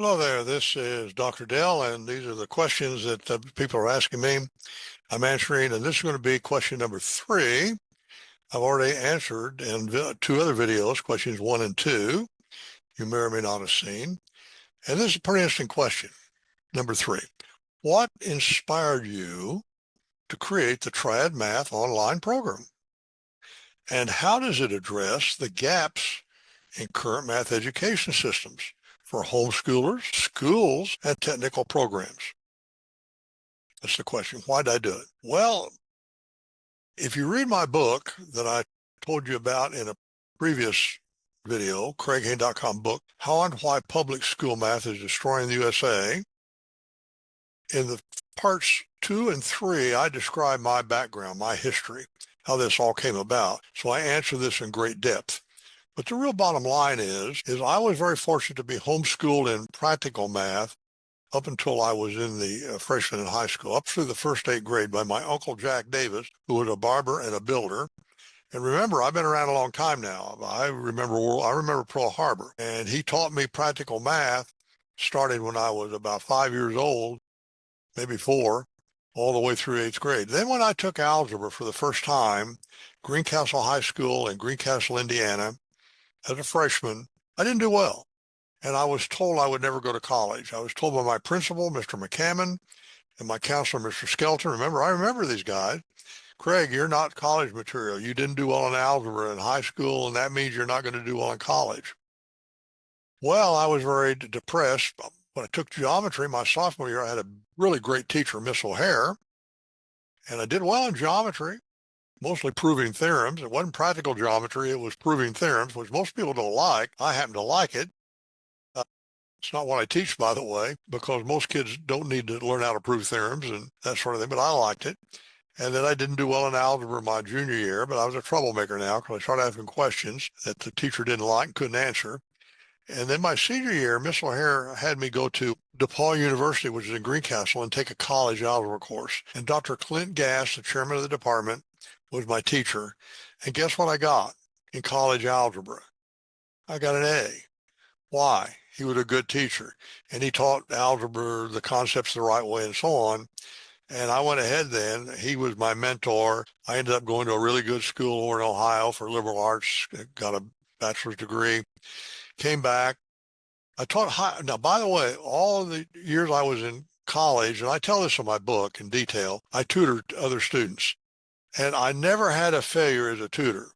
Hello there, this is Dr. Dell, and these are the questions that people are asking me. I'm answering, and this is going to be question number 3. I've already answered in 2 other videos, questions 1 and 2, you may or may not have seen. And this is a pretty interesting question. Number 3, what inspired you to create the Triad Math online program? And how does it address the gaps in current math education systems for homeschoolers, schools, and technical programs? That's the question. Why did I do it? Well, if you read my book that I told you about in a previous video, craighayne.com book, How and Why Public School Math is Destroying the USA, in the parts 2 and 3, I describe my background, my history, how this all came about. So I answer this in great depth. But the real bottom line is I was very fortunate to be homeschooled in practical math up until I was in the freshman in high school, up through the first 8th grade by my Uncle Jack Davis, who was a barber and a builder. And remember, I've been around a long time now. I remember Pearl Harbor, and he taught me practical math starting when I was about 5 years old, maybe 4, all the way through 8th grade. Then when I took algebra for the first time, Greencastle High School in Greencastle, Indiana, as a freshman, I didn't do well. And I was told I would never go to college. I was told by my principal, Mr. McCammon, and my counselor, Mr. Skelton. Remember, I remember these guys. Craig, you're not college material. You didn't do well in algebra in high school, and that means you're not going to do well in college. Well, I was very depressed. When I took geometry my sophomore year, I had a really great teacher, Miss O'Hare, and I did well in geometry, mostly proving theorems. It wasn't practical geometry. It was proving theorems, which most people don't like. I happen to like it. It's not what I teach, by the way, because most kids don't need to learn how to prove theorems and that sort of thing, but I liked it. And then I didn't do well in algebra my junior year, but I was a troublemaker now because I started asking questions that the teacher didn't like and couldn't answer. And then my senior year, Miss O'Hare had me go to DePaul University, which is in Greencastle, and take a college algebra course. And Dr. Clint Gass, the chairman of the department, was my teacher. And guess what I got in college algebra? I got an A. Why? He was a good teacher, and he taught algebra, the concepts the right way, and so on. And I went ahead then. He was my mentor. I ended up going to a really good school over in Ohio for liberal arts, got a bachelor's degree, came back. I taught high. Now, by the way, all of the years I was in college, and I tell this in my book in detail, I tutored other students. And I never had a failure as a tutor,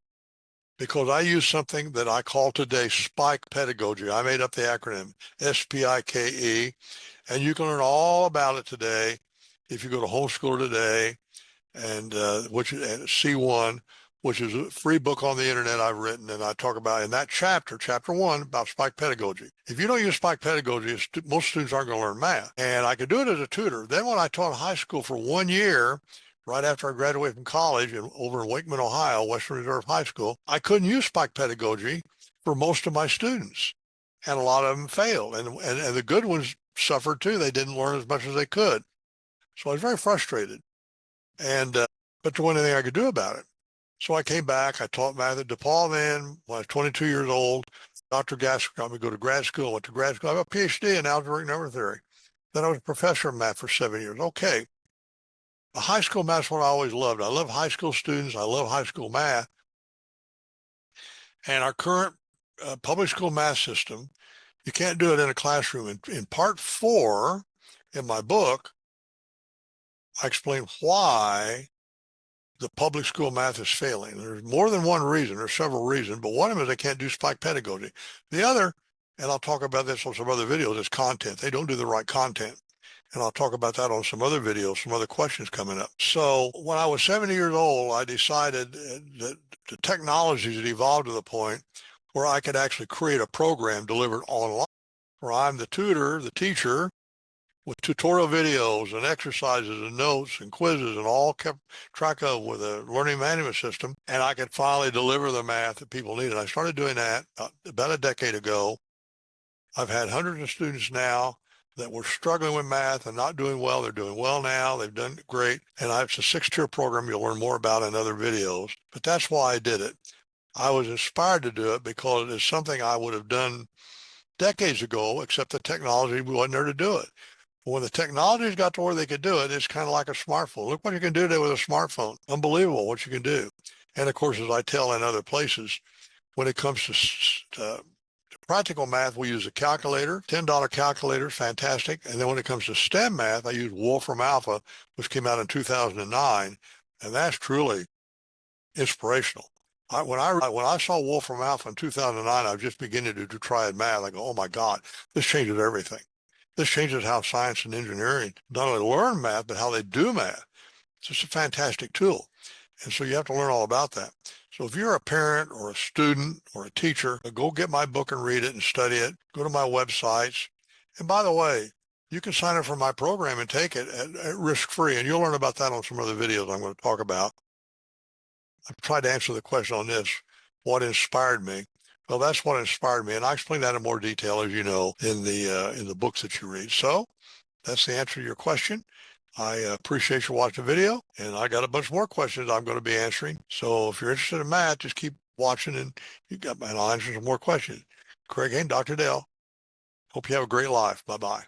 because I use something that I call today SPIKE pedagogy. I made up the acronym SPIKE, and you can learn all about it today if you go to Homeschooler Today, and C1, which is a free book on the internet I've written, and I talk about in that chapter 1, about SPIKE pedagogy. If you don't use SPIKE pedagogy, most students aren't going to learn math. And I could do it as a tutor. Then when I taught high school for 1 year, right after I graduated from college over in Wakeman, Ohio, Western Reserve High School, I couldn't use SPIKE pedagogy for most of my students. And a lot of them failed. And the good ones suffered too. They didn't learn as much as they could. So I was very frustrated. And but there wasn't anything I could do about it. So I came back. I taught math at DePaul then when I was 22 years old. Dr. Gass got me to go to grad school. Went to grad school. I have a PhD in algebraic number theory. Then I was a professor of math for 7 years. Okay. High school math is what I always loved. I love high school students. I love high school math. And our current public school math system, you can't do it in a classroom. In part 4 in my book, I explain why the public school math is failing. There's more than one reason. There's several reasons, but one of them is they can't do SPIKE pedagogy. The other, and I'll talk about this on some other videos, is content. They don't do the right content. And I'll talk about that on some other videos, some other questions coming up. So when I was 70 years old, I decided that the technologies had evolved to the point where I could actually create a program delivered online, where I'm the tutor, the teacher, with tutorial videos and exercises and notes and quizzes and all kept track of with a learning management system. And I could finally deliver the math that people needed. I started doing that about a decade ago. I've had hundreds of students now that were struggling with math and not doing well. They're doing well now. They've done great. And it's a 6-tier program you'll learn more about in other videos. But that's why I did it. I was inspired to do it because it's something I would have done decades ago, except the technology wasn't there to do it. But when the technology's got to where they could do it, it's kind of like a smartphone. Look what you can do today with a smartphone. Unbelievable what you can do. And of course, as I tell in other places, when it comes to practical math, we use a calculator, $10 calculator, fantastic. And then when it comes to STEM math, I use Wolfram Alpha, which came out in 2009, and that's truly inspirational. When I saw Wolfram Alpha in 2009, I was just beginning to do Triad Math. I go, oh my God, this changes everything. This changes how science and engineering not only learn math, but how they do math. It's just a fantastic tool. And so you have to learn all about that. So if you're a parent or a student or a teacher, go get my book and read it and study it. Go to my websites. And by the way, you can sign up for my program and take it at risk-free. And you'll learn about that on some other videos I'm going to talk about. I've tried to answer the question on this, what inspired me? Well, that's what inspired me. And I explain that in more detail, as you know, in the books that you read. So that's the answer to your question. I appreciate you watching the video, and I got a bunch more questions I'm going to be answering. So if you're interested in math, just keep watching, and I'll answer some more questions. Craig Hain, Dr. Dale. Hope you have a great life. Bye-bye.